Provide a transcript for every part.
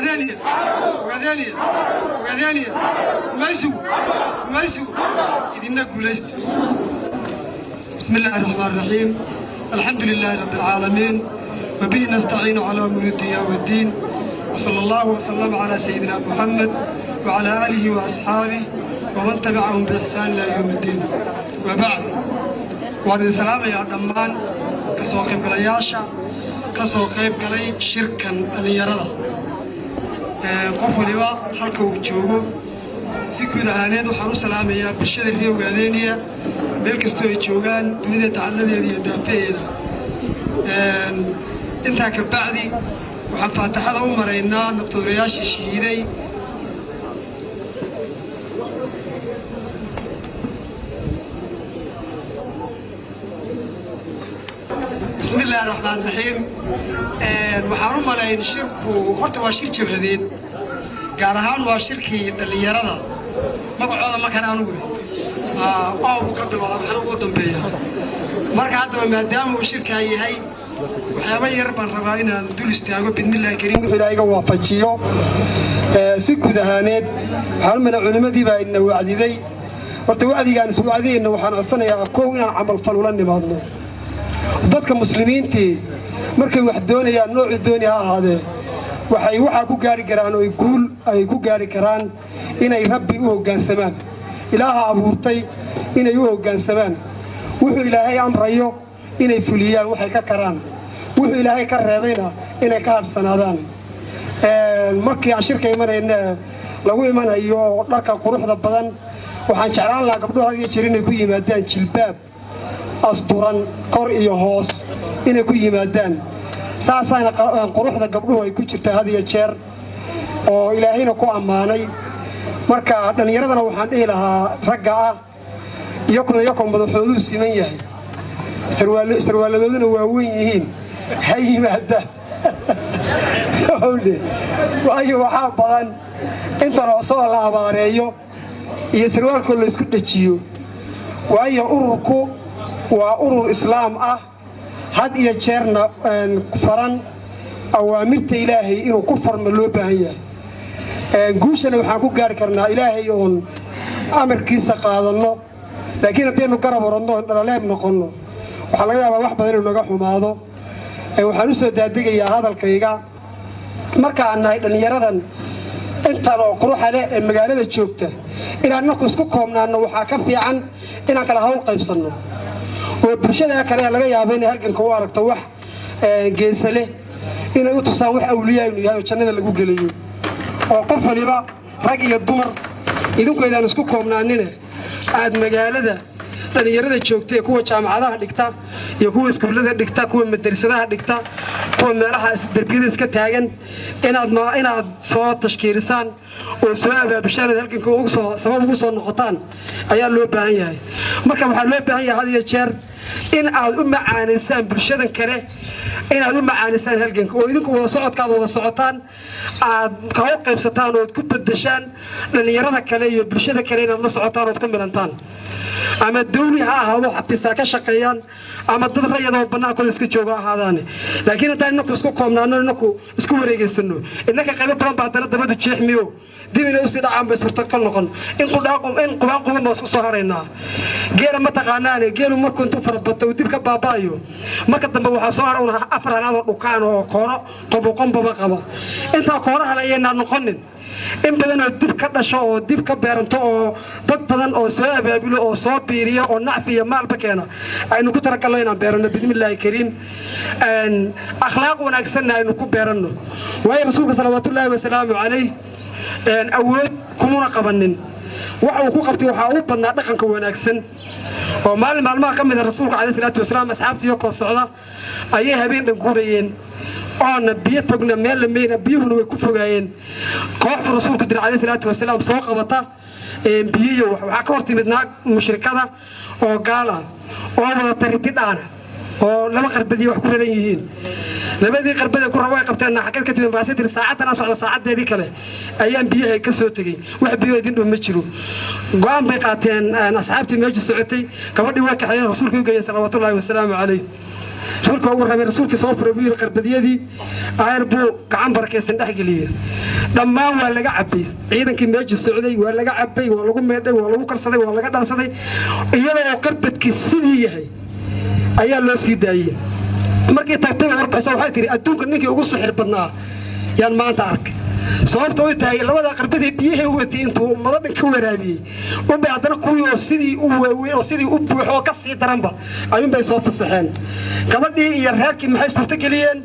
وغاديانيا ماشو إذن قوليست. بسم الله الرحمن الرحيم. الحمد لله رب العالمين وبه نستعين على أمور الدنيا والدين وصلى الله وسلم على سيدنا محمد وعلى آله وأصحابه ومن تبعهم بإحسان إلى يوم الدين. وبعد وعلى السلام يا دمان كسوق قلياشا كسوق قلي شركا اليرضى قفلوا حلقوا وجوه سيكون هانيد وحرو سلام يا بشر الريو قادينيا ملكستو يجوغان دنيا تعلم يدي دافيد انت كبعدي وحن فاتح هذا مرينا نطورياش الشهيدي بسم الله الرحمن الرحيم. وحرم على الشرك وقت واشير جبهدين قارهان واشركي اللي يرضى ما بعوض ما كان أنوي أو مقبل والله حنا قدام بيا مرك هذا ما دام وشركة هي وحيابا يربى الرباينا دول استياقوا بإذن الله الكريم إلهي وافجيو سكو دهانيد حرم من العلماء دي بقى إنه وعدي ذي وعدي كان سوى وعدي إنه وحنا أصلا يأكون عمل فلولان نبضنا ضدك مسلمين تي مركي واحد دوني النوع الدوني هذا waxay waxa ku gaari karaan oo ay ku gaari karaan inay rabbi u hoggaansamaan ilaaha abuurtay inay u hoggaansamaan wuxuu ilaahay amrayo inay fuliyaan waxay ka karaan wuxuu ilaahay ka reebayna inay ka habsanaadaan markii aan shirka imanayna lagu imanayo dharka quruxda badan waxaan jeclaan lahaa gabdhaha iyo jirin ay ku yimaadaan jilbaab asturan kor iyo hoos inay ku yimaadaan saasana quruxda gabdhuhu ay ku jirtaa had iyo jeer oo ilaahayna ku ammaanay marka dhalinyaradana waxaan dhihi lahaa ragga ah iyakoo madaxoodu siman yahay sarwaaladooduna waa weyn yihiin ha yimaadaan waayo waxaa badan inta roosoo la abaareeyo iyo sarwaalkoo la isku dhajiyo waayo ururku waa urur islaam ah had iyo jeerna faran awaamirta ilaahay inuu ku farmo loo baahan yahay guushana waxaan ku gaari karnaa ilaahay oon amarkiisa qaadano laakiin haddaynu garab orodno dhaleeb noqono waxaa laga yaabaa wax badan inuu naga xumaado waxaan u soo daadegayaa hadalkayga marka aan nahay dhalinyaradan intan oo quruxa leh ee magaalada joogta inaan naku isku koobnaano waxaa ka fiican inaan kala hawl qaybsanno oo bulshada kale laga yaabo in halganka u aragto wax geesale inay u tusaan wax awliyaa inuu yahay jannada lagu gelayo oo qof waliba rag iyo dumar idinku idaan isku koobnaanina aad magaalada dhalinyarada joogtay kuwa jaamacadaha dhigta iyo kuwa iskuulada dhigta kuwa madrasadaha dhigta kuwa meelaha darbiyada iska taagan inaad soo tashkiilisaan oo soo abaabishaan halganka ugu soo sabab ugu soo noqotaan ayaa loo baahan yahay marka waxaa loo baahan yahay had iyo jeer in aad u macaanaysaan bulshadan kale inaad u macaanaysaan halganka oo idinku wada socodkaad wada socotaan aad kala qaybsataan oo ku bedeshaan dhalinyarada kale iyo bulshada kale inaad la socotaan oo ka milantaan ama dawli ha ahaado xabtiisa ka shaqeeyaan ama dad rayadoo bannaankooda iska jooga ahaadaan laakiin haddaan inaku isku koobnaano inaku isku wareegaysano innaka qaybo badan baa haddana dabadu jeexmiyo dib inay usii dhacaan bay suurtagal noqon in qubaan quban baa isku soo haraynaa geela ma taqaanaane geelu markuu intuu farabato uu dib ka baaba'ayo marka dambe waxaa soo haray afar halaadoo dhukaan oo kooro qoboqonbaba qaba intaa kooraha la iyaynaa noqonin in badan oo dib ka dhasho oo dib ka beeranto oo dad badan oo soo abaabulo oo soo biiriyo oo nacfi iyo maalba keena aynu ku talagalno inaan beerano bismillaahi kariim akhlaaq wanaagsanna aynu ku beeranno waayo rasuulka salawaatullaahi wasalaamu calayh awood kumuna qabanin waxa uu ku qabtay waxa uu badnaa dhaqanka wanaagsan oo maalmaha ka mid ah rasuulka calayhi salaatu wasalaam asxaabtiyo koo socda ayay habeen dhan guurayeen أنا بيتقنا ميل مين بيهون ويكفوا كوح الرسول كدر عليه الصلاة والسلام سوق قبطة بيجوا وحكورتي بدنا مشركة وقالها وهذا ترتيب أنا ولما قربدي وحكوا ليهين لما ذي قربدي كل رواية قبتنا حكيت كتير بعثت الساعات أنا صعد ساعات ذيك له أيام بيها كسر تجي واحد بيها يدينهم متشرو قام بقاتين أنا أصحابتي مجلس سعودي كبردي واقع عليه الرسول كي صلوات الله والسلام عليه رسولك هو الربي رسولك صوف ربي القربدية دي عربو كعن بركة سندح جلية لما ولا عبي عيدا كمية السعودي ولا عبي ولا قم يدي ولا بكر صدي ولا قدر صدي إياه قربت كسيدية هي أيها الله سيدايين markii tagtay warbixisa waxay tiri adduunka ninkii ugu sixir badnaa yaan maanta arkay sababtoo ay tahay labada qarbadii biyaha watay intuu madadan ka waraabiyay oo bay hadana kuwii sidii u weeyay oo sidii u buuxo ka sii daranba ayun bay soo fasaxeen gabadhii iyo reerkii maxay suurta galiyeen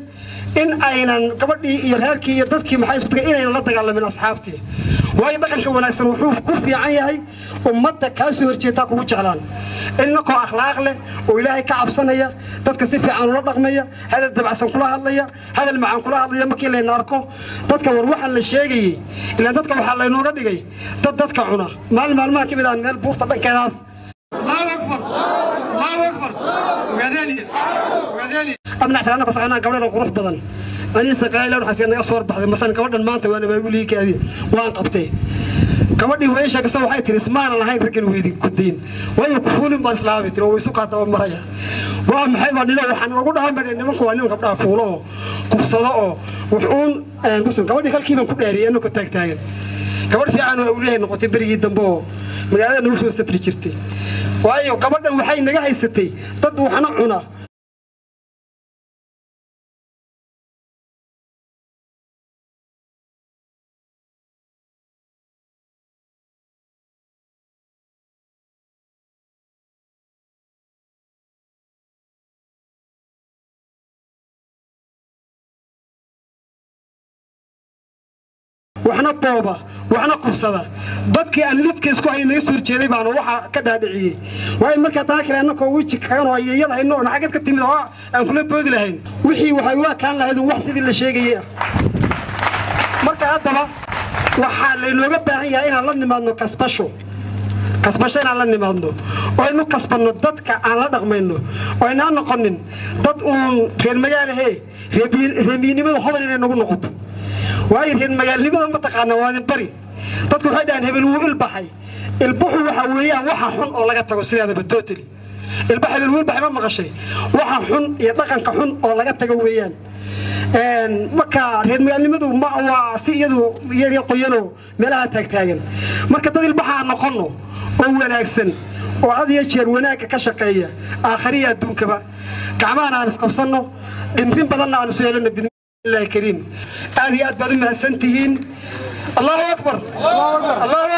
in aynan gabadhii iyo reerkii iyo dadkii maxay suurta galiyeen inay la dagaalamin asxaabtii way dhaqanka wanaagsan wuxuu ku fiican yahay ummadda ka soo horjeeda kugu jeclaan إنكوا أخلاق له وإلهي كعب سنية تتكسف عن الله رقمية هذا الدبع سن كلها الله هذا المعان كلها الله ما كيل يناركو تتك وروح للشيء إلا تتك وحلا ينور دقي تتك عنا ما كيف إذا نال بوفت كناس الله أكبر الله أكبر وهذاني أمنع سلامنا قصعنا قبل الغروح بدن أنا سقايل لو حسينا أصور بعد مثلا كمان ما أنت وأنا بقول لك هذه وان قبتي كمان ويش كسر وحيد ترسمان الله هاي ركن ويدي كدين وين كفول بالإسلام ترى ويسوق هذا ومريا وهم حيوان لله وحنا نقول هم بدنا نمكوا أنهم قبل فولو كفصلاء وحون مسلم كمان يخلي كيما كبيري إنه كتاج تاجر كمان في عنو أوليه إنه قتبري جدا بو مجال إنه شو استفريشتي وأيوه كمان وحين نجح يستي تدو حنا عنا وحنا بابا وحنا قصدا بدك اللي كيسكو هي نيسور جيدي بانو waxa ka dhaadhiciyay way marka taa kale anako wiji kaano ayayada hayno xaqad ka timid oo aan kula boodi lahayn wixii waxay waa kaan lahayd wax sidii la sheegayay marka hadaba waxa la inooga baahan yahay inaan la nimaadno kasbasho inaan la nimaadno oo inuu kasbano dadka aan la dhaqmayno oo inaan noqonin dad uun reer magaalaha reemiinimada hodan inay nagu noqoto وأيضاً مجال لماذا ما تقعنا وهذا بري تذكر هذا أن هبل البحي البحر وحويا وحن أو لقى تقصي هذا بالتوتل البحر البحر ما مغشي وحن يطلقن كحن أو لقى تقويان مكة هن لماذا ما هو سيدو يقينه ملها تكتاين مكة تذي البحر نقنه أول أحسن وهذا يشير هناك كشقية آخرية دون كبا كمان أنا سقفصنه إن بدلنا على سؤالنا الله الكريم هذه أتبادل من السنتين الله أكبر الله أكبر الله أكبر